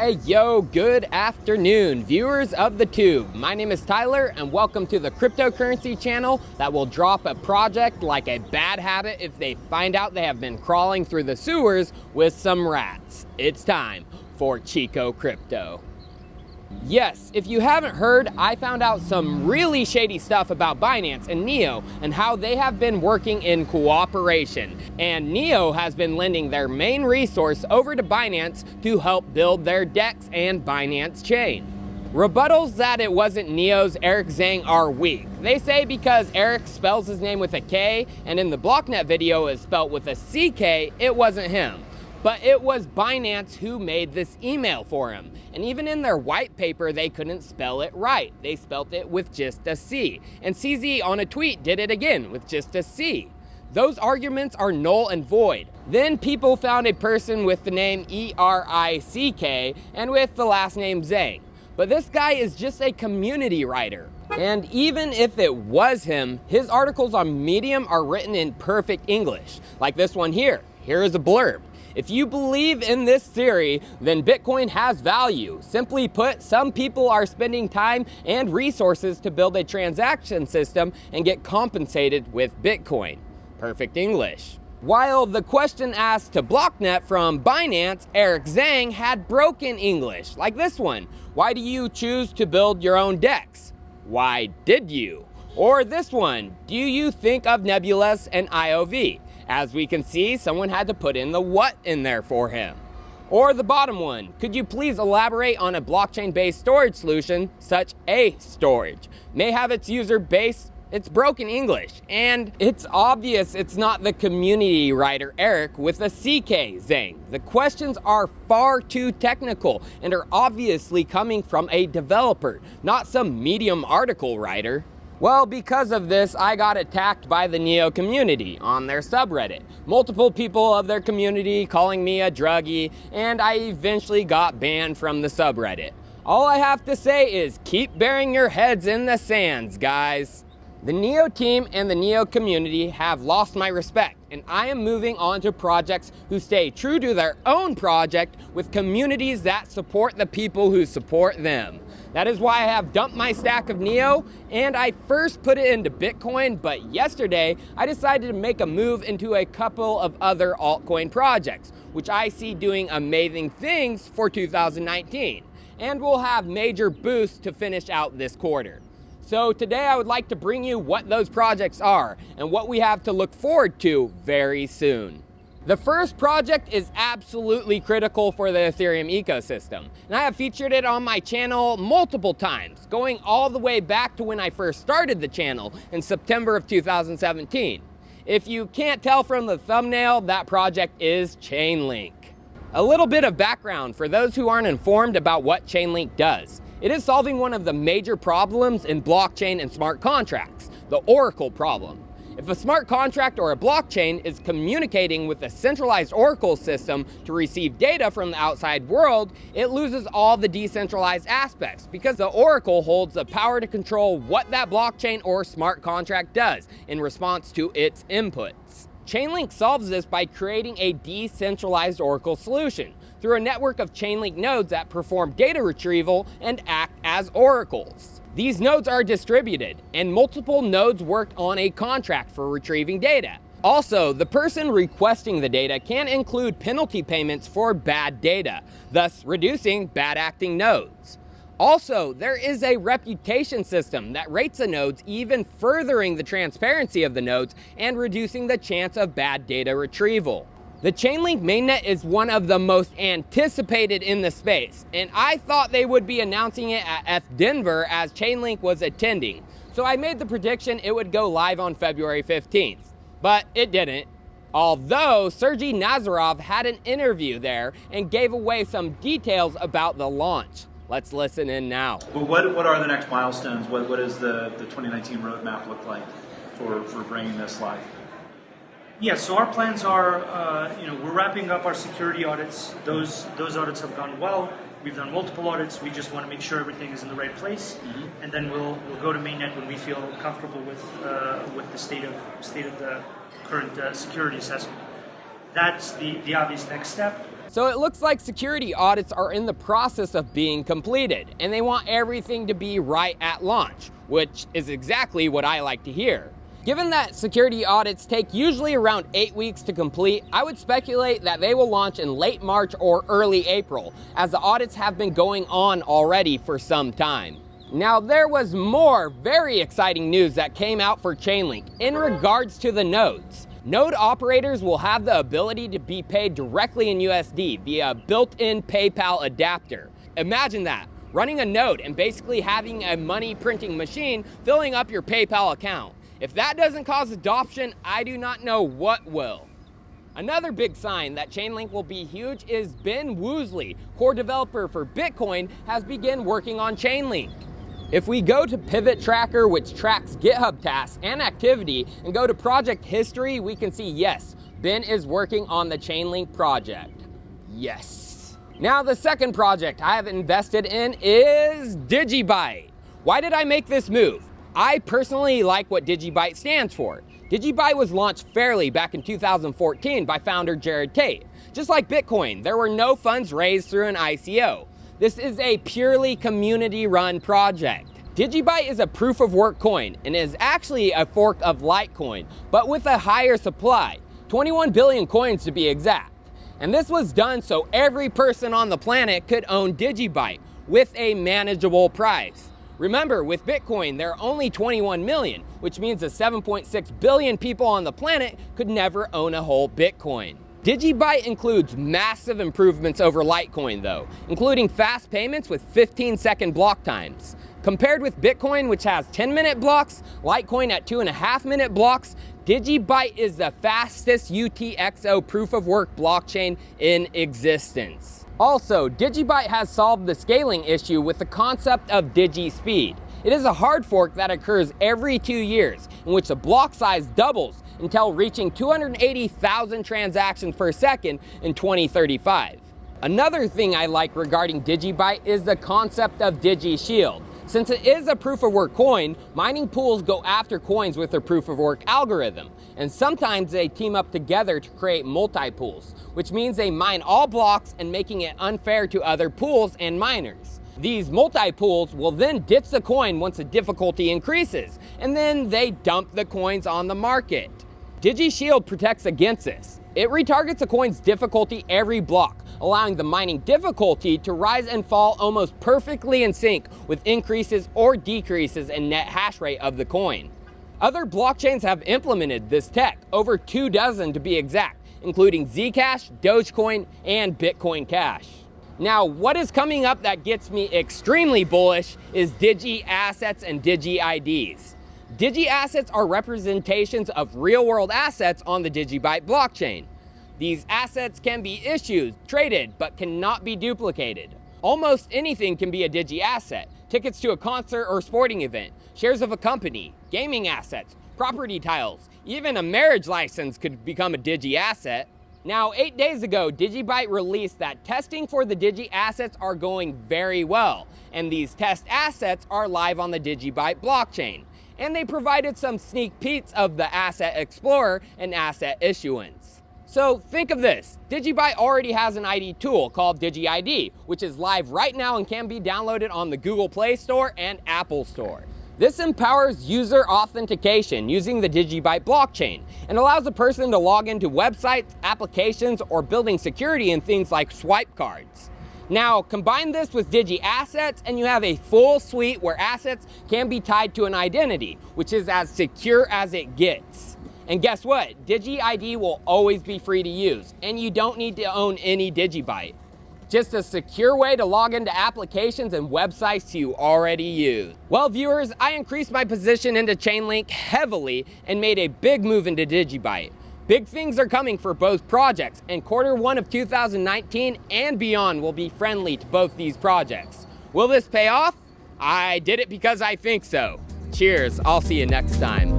Hey yo, good afternoon, viewers of the tube. My name is Tyler and welcome to the cryptocurrency channel that will drop a project like a bad habit if they find out they have been crawling through the sewers with some rats. It's time for Chico Crypto. Yes, if you haven't heard, I found out some really shady stuff about Binance and Neo and how they have been working in cooperation. And Neo has been lending their main resource over to Binance to help build their DEX and Binance chain. Rebuttals that it wasn't Neo's Eric Zhang are weak. They say because Eric spells his name with a K and in the BlockNet video is spelt with a CK, it wasn't him. But it was Binance who made this email for him. And even in their white paper, they couldn't spell it right. They spelt it with just a C. And CZ on a tweet did it again with just a C. Those arguments are null and void. Then people found a person with the name ERICK and with the last name Zhang. But this guy is just a community writer. And even if it was him, his articles on Medium are written in perfect English. Like this one here. Here is a blurb. If you believe in this theory, then Bitcoin has value. Simply put, some people are spending time and resources to build a transaction system and get compensated with Bitcoin. Perfect English. While the question asked to BlockNet from Binance, Eric Zhang had broken English, like this one. Why do you choose to build your own DEX? Why did you? Or this one, do you think of Nebulas and IOV? As we can see, someone had to put in the what in there for him. Or the bottom one, could you please elaborate on a blockchain-based storage solution, such a storage? May have its user base, it's broken English. And it's obvious it's not the community writer Eric with a CK Zhang. The questions are far too technical and are obviously coming from a developer, not some Medium article writer. Well, because of this, I got attacked by the Neo community on their subreddit. Multiple people of their community calling me a druggie, and I eventually got banned from the subreddit. All I have to say is keep burying your heads in the sands, guys. The Neo team and the Neo community have lost my respect, and I am moving on to projects who stay true to their own project with communities that support the people who support them. That is why I have dumped my stack of Neo, and I first put it into Bitcoin, but yesterday I decided to make a move into a couple of other altcoin projects, which I see doing amazing things for 2019, and will have major boosts to finish out this quarter. So today I would like to bring you what those projects are and what we have to look forward to very soon. The first project is absolutely critical for the Ethereum ecosystem, and I have featured it on my channel multiple times, going all the way back to when I first started the channel in September of 2017. If you can't tell from the thumbnail, that project is Chainlink. A little bit of background for those who aren't informed about what Chainlink does. It is solving one of the major problems in blockchain and smart contracts, the Oracle problem. If a smart contract or a blockchain is communicating with a centralized Oracle system to receive data from the outside world, it loses all the decentralized aspects because the Oracle holds the power to control what that blockchain or smart contract does in response to its inputs. Chainlink solves this by creating a decentralized Oracle solution through a network of Chainlink nodes that perform data retrieval and act as oracles. These nodes are distributed, and multiple nodes work on a contract for retrieving data. Also, the person requesting the data can include penalty payments for bad data, thus reducing bad acting nodes. Also, there is a reputation system that rates the nodes, even furthering the transparency of the nodes and reducing the chance of bad data retrieval. The Chainlink mainnet is one of the most anticipated in the space, and I thought they would be announcing it at Denver as Chainlink was attending. So I made the prediction it would go live on February 15th, but it didn't. Although Sergey Nazarov had an interview there and gave away some details about the launch. Let's listen in now. Well, what are the next milestones? What does the 2019 roadmap look like for bringing this live? Yeah, so our plans are, we're wrapping up our security audits. Those audits have gone well. We've done multiple audits. We just want to make sure everything is in the right place, and then we'll go to mainnet when we feel comfortable with the state of the current security assessment. That's the obvious next step. So it looks like security audits are in the process of being completed, and they want everything to be right at launch, which is exactly what I like to hear. Given that security audits take usually around 8 weeks to complete, I would speculate that they will launch in late March or early April, as the audits have been going on already for some time. Now, there was more very exciting news that came out for Chainlink in regards to the nodes. Node operators will have the ability to be paid directly in USD via a built-in PayPal adapter. Imagine that, running a node and basically having a money printing machine filling up your PayPal account. If that doesn't cause adoption, I do not know what will. Another big sign that Chainlink will be huge is Ben Woosley, core developer for Bitcoin, has begun working on Chainlink. If we go to Pivot Tracker, which tracks GitHub tasks and activity, and go to project history, we can see, yes, Ben is working on the Chainlink project. Yes. Now, the second project I have invested in is Digibyte. Why did I make this move? I personally like what Digibyte stands for. Digibyte was launched fairly back in 2014 by founder Jared Tate. Just like Bitcoin, there were no funds raised through an ICO. This is a purely community-run project. Digibyte is a proof-of-work coin and is actually a fork of Litecoin, but with a higher supply, 21 billion coins to be exact. And this was done so every person on the planet could own Digibyte with a manageable price. Remember, with Bitcoin, there are only 21 million, which means that 7.6 billion people on the planet could never own a whole Bitcoin. Digibyte includes massive improvements over Litecoin though, including fast payments with 15-second block times. Compared with Bitcoin, which has 10-minute blocks, Litecoin at 2.5-minute blocks, Digibyte is the fastest UTXO proof-of-work blockchain in existence. Also, Digibyte has solved the scaling issue with the concept of DigiSpeed. It is a hard fork that occurs every 2 years, in which the block size doubles until reaching 280,000 transactions per second in 2035. Another thing I like regarding Digibyte is the concept of DigiShield. Since it is a proof-of-work coin, mining pools go after coins with their proof-of-work algorithm, and sometimes they team up together to create multi-pools, which means they mine all blocks and making it unfair to other pools and miners. These multi-pools will then ditch the coin once the difficulty increases, and then they dump the coins on the market. DigiShield protects against this. It retargets a coin's difficulty every block, allowing the mining difficulty to rise and fall almost perfectly in sync with increases or decreases in net hash rate of the coin. Other blockchains have implemented this tech, over 24 to be exact, including Zcash, Dogecoin, and Bitcoin Cash. Now, what is coming up that gets me extremely bullish is Digi Assets and Digi IDs. Digi Assets are representations of real-world assets on the Digibyte blockchain. These assets can be issued, traded, but cannot be duplicated. Almost anything can be a Digi Asset. Tickets to a concert or sporting event, shares of a company, gaming assets, property tiles, even a marriage license could become a Digi Asset. Now, 8 days ago, Digibyte released that testing for the Digi Assets are going very well, and these test assets are live on the Digibyte blockchain. And they provided some sneak peeks of the Asset Explorer and Asset Issuance. So think of this, Digibyte already has an ID tool called Digi ID, which is live right now and can be downloaded on the Google Play Store and Apple Store. This empowers user authentication using the Digibyte blockchain and allows a person to log into websites, applications, or building security in things like swipe cards. Now, combine this with Digi Assets and you have a full suite where assets can be tied to an identity, which is as secure as it gets. And guess what? Digi ID will always be free to use, and you don't need to own any Digibyte. Just a secure way to log into applications and websites you already use. Well, viewers, I increased my position into Chainlink heavily and made a big move into Digibyte. Big things are coming for both projects, and Q1 of 2019 and beyond will be friendly to both these projects. Will this pay off? I did it because I think so. Cheers, I'll see you next time.